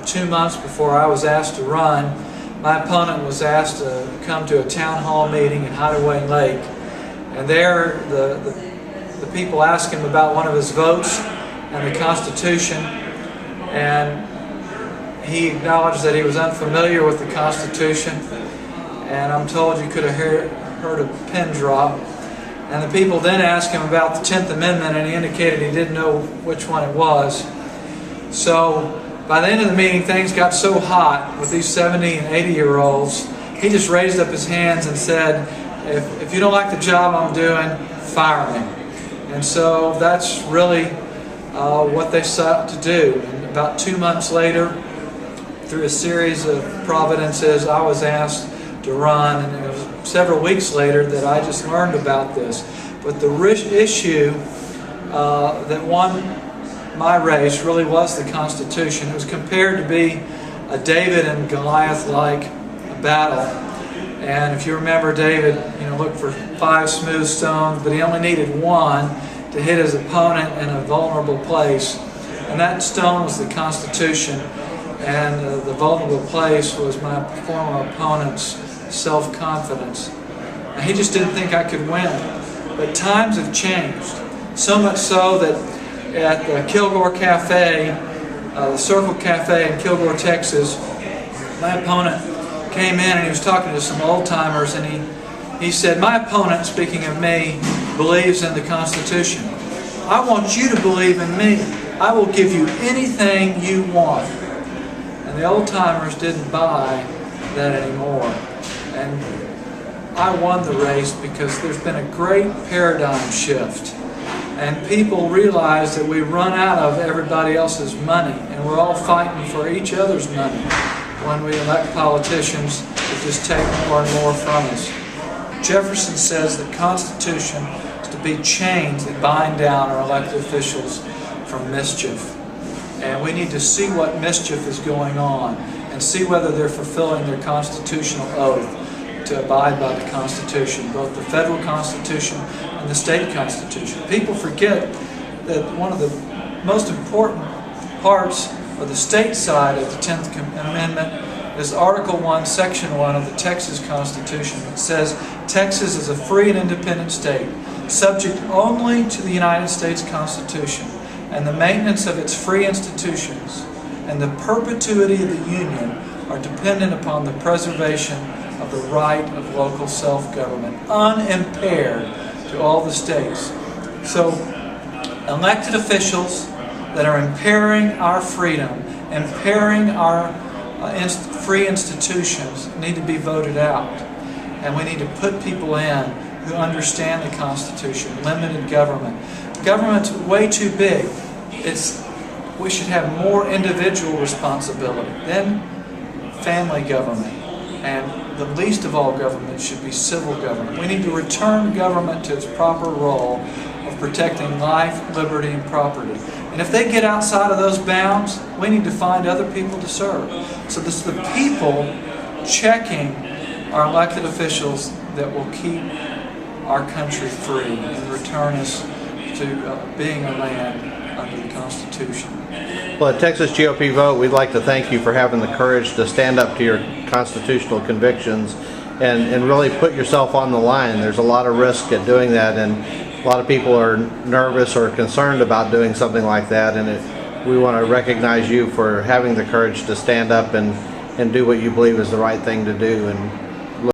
2 months before I was asked to run, my opponent was asked to come to a town hall meeting in Hideaway Lake. And there, the people asked him about one of his votes and the Constitution, and he acknowledged that he was unfamiliar with the Constitution. And I'm told you could have heard a pin drop. And the people then asked him about the 10th Amendment, and he indicated he didn't know which one it was. So by the end of the meeting, things got so hot with these 70 and 80-year-olds, he just raised up his hands and said, if you don't like the job I'm doing, fire me. And so that's really what they sought to do. And about 2 months later, through a series of providences, I was asked to run, and it was several weeks later that I just learned about this. But the issue that won my race really was the Constitution. It was compared to be a David and Goliath-like battle. And if you remember, David, looked for 5 smooth stones, but he only needed one to hit his opponent in a vulnerable place. And that stone was the Constitution, and the vulnerable place was my former opponent's self-confidence. And he just didn't think I could win. But times have changed, so much so that at the Kilgore Cafe, the Circle Cafe in Kilgore, Texas, my opponent came in and he was talking to some old-timers, and he said, my opponent, speaking of me, believes in the Constitution. I want you to believe in me. I will give you anything you want. And the old-timers didn't buy that anymore. And I won the race because there's been a great paradigm shift. And people realize that we run out of everybody else's money, and we're all fighting for each other's money when we elect politicians that just take more and more from us. Jefferson says the Constitution is to be chains that bind down our elected officials from mischief. And we need to see what mischief is going on and see whether they're fulfilling their constitutional oath to abide by the Constitution, both the federal Constitution and the state Constitution. People forget that one of the most important parts of the state side of the 10th Amendment is Article 1, Section 1 of the Texas Constitution. It says, Texas is a free and independent state, subject only to the United States Constitution and the maintenance of its free institutions, and the perpetuity of the Union are dependent upon the preservation of the right of local self-government, unimpaired to all the states. So, elected officials that are impairing our freedom, impairing our free institutions, need to be voted out. And we need to put people in who understand the Constitution. Limited government. Government's way too big. We should have more individual responsibility. Then family government. And the least of all government should be civil government. We need to return government to its proper role of protecting life, liberty, and property. And if they get outside of those bounds, we need to find other people to serve. So this is the people checking our elected officials that will keep our country free and return us to being a land under the Constitution. Well, at Texas GOP Vote, we'd like to thank you for having the courage to stand up to your constitutional convictions and really put yourself on the line. There's a lot of risk at doing that, and a lot of people are nervous or concerned about doing something like that, and we want to recognize you for having the courage to stand up and do what you believe is the right thing to do. And